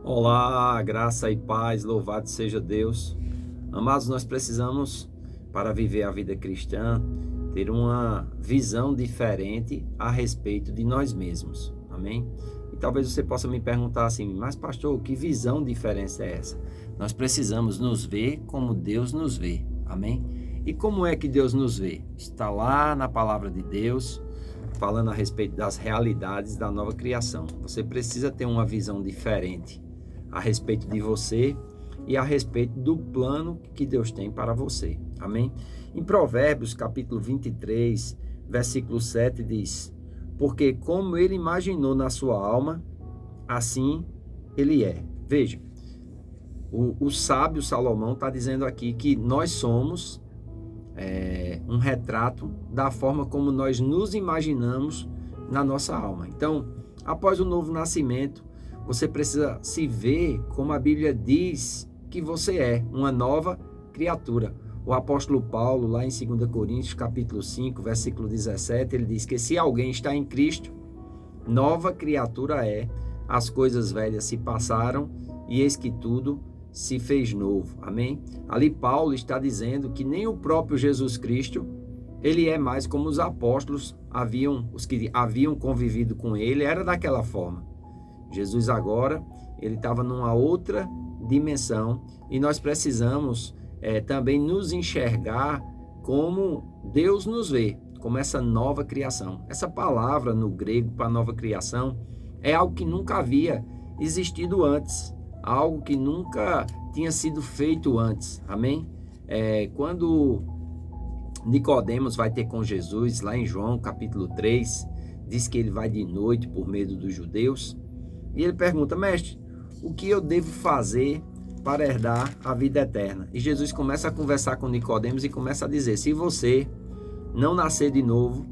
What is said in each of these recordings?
Olá, graça e paz, louvado seja Deus. Amados, nós precisamos, para viver a vida cristã, ter uma visão diferente a respeito de nós mesmos. Amém? E talvez você possa me perguntar assim, mas pastor, que visão diferente é essa? Nós precisamos nos ver como Deus nos vê. Amém? E como é que Deus nos vê? Está lá na palavra de Deus, falando a respeito das realidades da nova criação. Você precisa ter uma visão diferente a respeito de você e a respeito do plano que Deus tem para você. Amém? Em Provérbios, capítulo 23, versículo 7, diz: porque como ele imaginou na sua alma, assim ele é. Veja, o sábio Salomão está dizendo aqui que nós somos um retrato da forma como nós nos imaginamos na nossa alma. Então, após o novo nascimento, você precisa se ver como a Bíblia diz que você é, uma nova criatura. O apóstolo Paulo, lá em 2 Coríntios, capítulo 5, versículo 17, ele diz que se alguém está em Cristo, nova criatura é, as coisas velhas se passaram e eis que tudo se fez novo. Amém? Ali Paulo está dizendo que nem o próprio Jesus Cristo, ele é mais como os apóstolos os que haviam convivido com ele, era daquela forma. Jesus agora, ele estava numa outra dimensão e nós precisamos também nos enxergar como Deus nos vê, como essa nova criação. Essa palavra no grego para nova criação é algo que nunca havia existido antes, algo que nunca tinha sido feito antes. Amém? Quando Nicodemos vai ter com Jesus, lá em João capítulo 3, diz que ele vai de noite por medo dos judeus. E ele pergunta: mestre, o que eu devo fazer para herdar a vida eterna? E Jesus começa a conversar com Nicodemos e começa a dizer: se você não nascer de novo,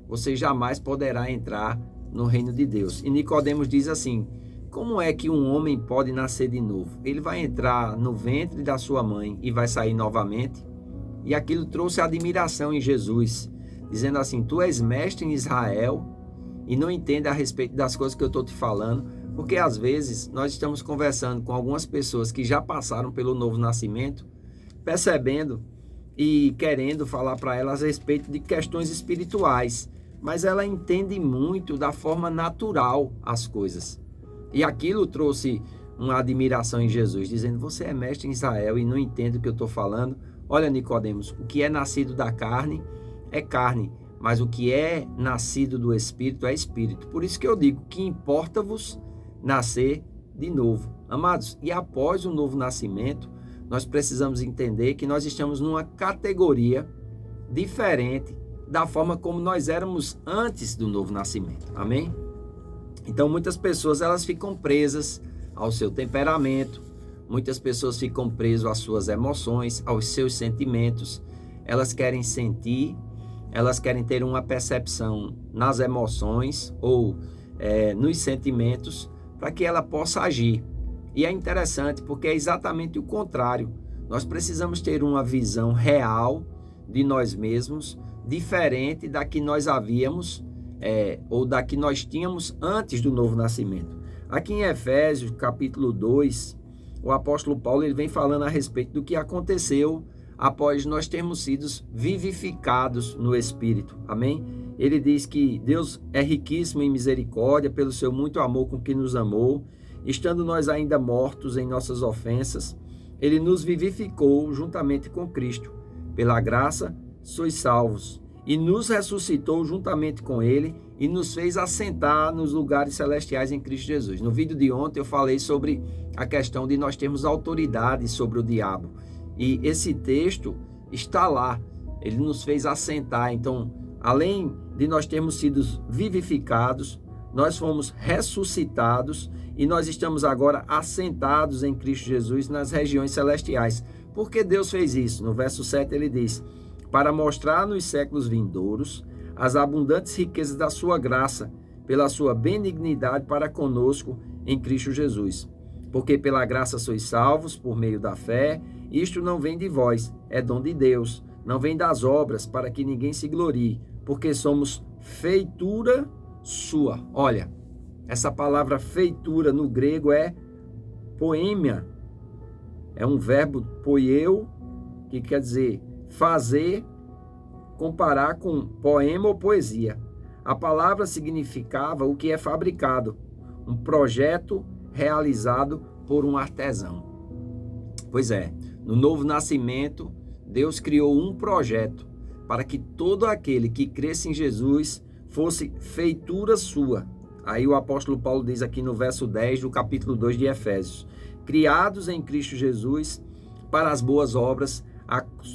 você jamais poderá entrar no reino de Deus. E Nicodemos diz assim: como é que um homem pode nascer de novo? Ele vai entrar no ventre da sua mãe e vai sair novamente? E aquilo trouxe admiração em Jesus, dizendo assim: tu és mestre em Israel e não entende a respeito das coisas que eu estou te falando. Porque às vezes nós estamos conversando com algumas pessoas que já passaram pelo novo nascimento, percebendo e querendo falar para elas a respeito de questões espirituais, mas ela entende muito da forma natural as coisas. E aquilo trouxe uma admiração em Jesus, dizendo: você é mestre em Israel e não entende o que eu estou falando? Olha, Nicodemos, o que é nascido da carne é carne, mas o que é nascido do Espírito é Espírito. Por isso que eu digo que importa-vos nascer de novo. Amados, e após o novo nascimento, nós precisamos entender que nós estamos numa categoria diferente da forma como nós éramos antes do novo nascimento. Amém? Então, muitas pessoas elas ficam presas ao seu temperamento, muitas pessoas ficam presas às suas emoções, aos seus sentimentos. Elas querem sentir, elas querem ter uma percepção nas emoções ou nos sentimentos, para que ela possa agir. E é interessante porque é exatamente o contrário. Nós precisamos ter uma visão real de nós mesmos, diferente da que nós havíamos ou da que nós tínhamos antes do novo nascimento. Aqui em Efésios, capítulo 2, o apóstolo Paulo ele vem falando a respeito do que aconteceu após nós termos sido vivificados no Espírito. Amém? Ele diz que Deus é riquíssimo em misericórdia pelo seu muito amor com que nos amou, estando nós ainda mortos em nossas ofensas, ele nos vivificou juntamente com Cristo. Pela graça sois salvos, e nos ressuscitou juntamente com ele e nos fez assentar nos lugares celestiais em Cristo Jesus. No vídeo de ontem eu falei sobre a questão de nós termos autoridade sobre o diabo. E esse texto está lá, ele nos fez assentar. Então, além de nós termos sido vivificados, nós fomos ressuscitados e nós estamos agora assentados em Cristo Jesus nas regiões celestiais. Por que Deus fez isso? No verso 7 ele diz: para mostrar nos séculos vindouros as abundantes riquezas da sua graça, pela sua benignidade para conosco em Cristo Jesus. Porque pela graça sois salvos por meio da fé, isto não vem de vós, é dom de Deus, não vem das obras, para que ninguém se glorie, porque somos feitura sua. Olha, essa palavra feitura no grego é Poêmia é um verbo poieu, que quer dizer fazer, comparar com poema ou poesia. A palavra significava o que é fabricado, um projeto realizado por um artesão. Pois é, no novo nascimento, Deus criou um projeto para que todo aquele que cresce em Jesus fosse feitura sua. Aí o apóstolo Paulo diz aqui no verso 10 do capítulo 2 de Efésios: criados em Cristo Jesus para as boas obras,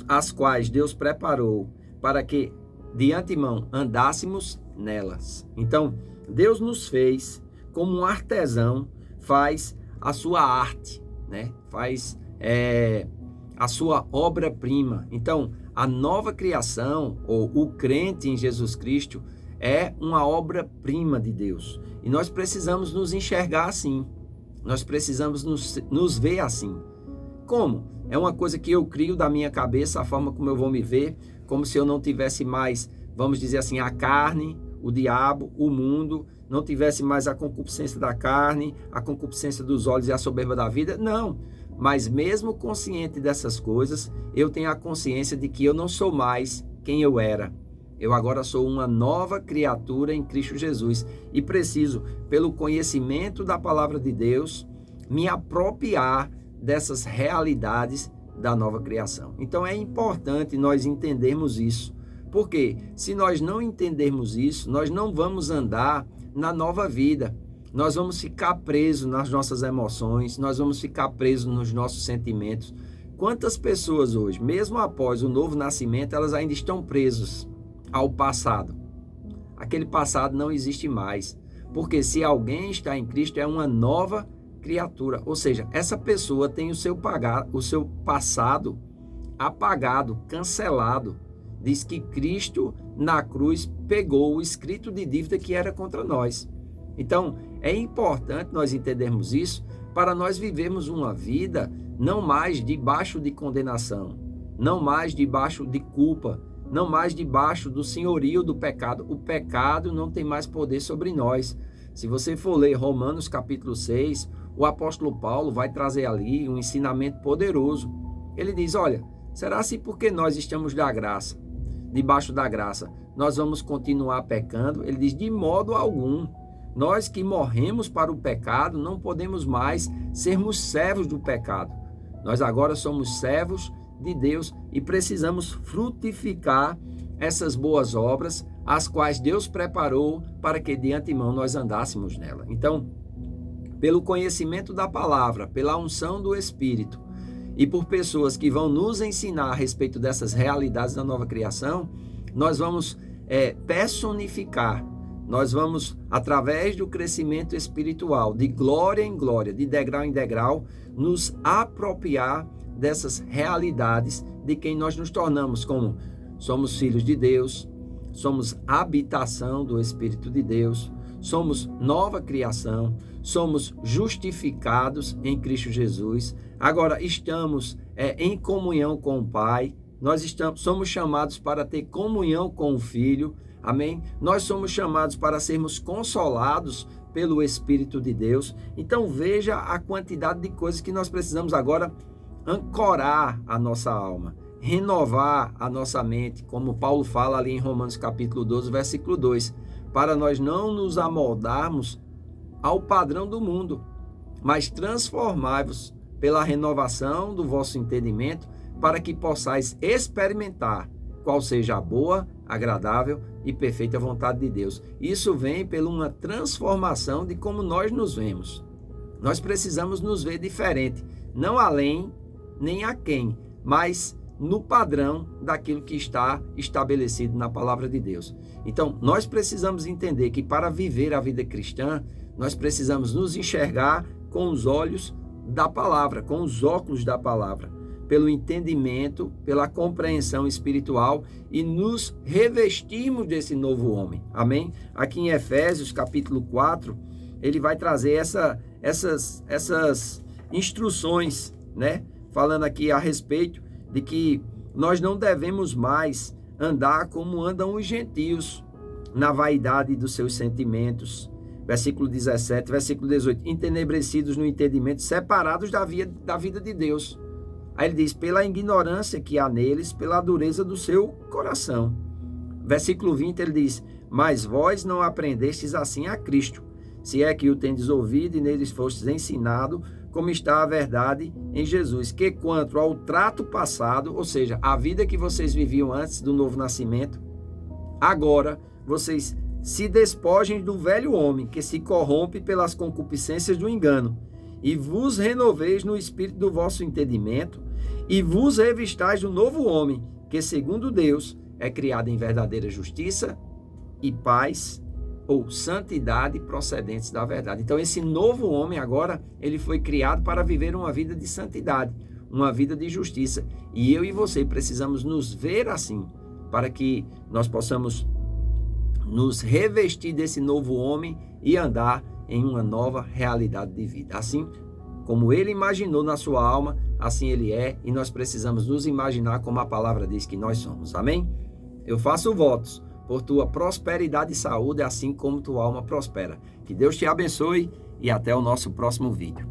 as quais Deus preparou para que de antemão andássemos nelas. Então, Deus nos fez como um artesão faz a sua arte, né? Faz a sua obra-prima. Então, a nova criação, ou o crente em Jesus Cristo, é uma obra-prima de Deus. E nós precisamos nos enxergar assim. Nós precisamos nos ver assim. Como? É uma coisa que eu crio da minha cabeça, a forma como eu vou me ver, como se eu não tivesse mais, vamos dizer assim, a carne, o diabo, o mundo, não tivesse mais a concupiscência da carne, a concupiscência dos olhos e a soberba da vida. Não. Mas mesmo consciente dessas coisas, eu tenho a consciência de que eu não sou mais quem eu era. Eu agora sou uma nova criatura em Cristo Jesus e preciso, pelo conhecimento da palavra de Deus, me apropriar dessas realidades da nova criação. Então é importante nós entendermos isso, porque se nós não entendermos isso, nós não vamos andar na nova vida. Nós vamos ficar presos nas nossas emoções, nós vamos ficar presos nos nossos sentimentos. Quantas pessoas hoje, mesmo após o novo nascimento, elas ainda estão presas ao passado? Aquele passado não existe mais, porque se alguém está em Cristo é uma nova criatura, ou seja, essa pessoa tem o seu passado apagado, cancelado. Diz que Cristo na cruz pegou o escrito de dívida que era contra nós. Então, é importante nós entendermos isso para nós vivermos uma vida não mais debaixo de condenação, não mais debaixo de culpa, não mais debaixo do senhorio do pecado. O pecado não tem mais poder sobre nós. Se você for ler Romanos capítulo 6, o apóstolo Paulo vai trazer ali um ensinamento poderoso. Ele diz, olha, será se porque nós estamos debaixo da graça, nós vamos continuar pecando? Ele diz, de modo algum. Nós que morremos para o pecado, não podemos mais sermos servos do pecado. Nós agora somos servos de Deus e precisamos frutificar essas boas obras, as quais Deus preparou para que de antemão nós andássemos nela. Então, pelo conhecimento da palavra, pela unção do Espírito e por pessoas que vão nos ensinar a respeito dessas realidades da nova criação, nós vamos personificar. Nós vamos, através do crescimento espiritual, de glória em glória, de degrau em degrau, nos apropriar dessas realidades de quem nós nos tornamos, como somos filhos de Deus, somos habitação do Espírito de Deus, somos nova criação, somos justificados em Cristo Jesus, agora estamos em comunhão com o Pai, somos chamados para ter comunhão com o Filho, amém? Nós somos chamados para sermos consolados pelo Espírito de Deus. Então veja a quantidade de coisas que nós precisamos agora ancorar a nossa alma, renovar a nossa mente, como Paulo fala ali em Romanos capítulo 12, versículo 2, para nós não nos amoldarmos ao padrão do mundo, mas transformai-vos pela renovação do vosso entendimento, para que possais experimentar qual seja a boa, agradável e perfeita vontade de Deus. Isso vem pela uma transformação de como nós nos vemos. Nós precisamos nos ver diferente, não além nem aquém, mas no padrão daquilo que está estabelecido na palavra de Deus. Então, nós precisamos entender que para viver a vida cristã, nós precisamos nos enxergar com os olhos da palavra, com os óculos da palavra, pelo entendimento, pela compreensão espiritual e nos revestirmos desse novo homem. Amém? Aqui em Efésios, capítulo 4, ele vai trazer essas instruções, né? Falando aqui a respeito de que nós não devemos mais andar como andam os gentios, na vaidade dos seus sentimentos, versículo 17, versículo 18, entenebrecidos no entendimento, separados da vida de Deus. Aí ele diz, pela ignorância que há neles, pela dureza do seu coração. Versículo 20, ele diz, mas vós não aprendestes assim a Cristo, se é que o tendes ouvido e neles fostes ensinado, como está a verdade em Jesus, que quanto ao trato passado, ou seja, a vida que vocês viviam antes do novo nascimento, agora vocês se despojem do velho homem, que se corrompe pelas concupiscências do engano, e vos renoveis no espírito do vosso entendimento, e vos revistais do novo homem, que segundo Deus é criado em verdadeira justiça e paz, ou santidade procedentes da verdade. Então esse novo homem agora, ele foi criado para viver uma vida de santidade, uma vida de justiça. E eu e você precisamos nos ver assim, para que nós possamos nos revestir desse novo homem e andar em uma nova realidade de vida. Assim como ele imaginou na sua alma, assim ele é, e nós precisamos nos imaginar como a palavra diz que nós somos. Amém? Eu faço votos por tua prosperidade e saúde, assim como tua alma prospera. Que Deus te abençoe e até o nosso próximo vídeo.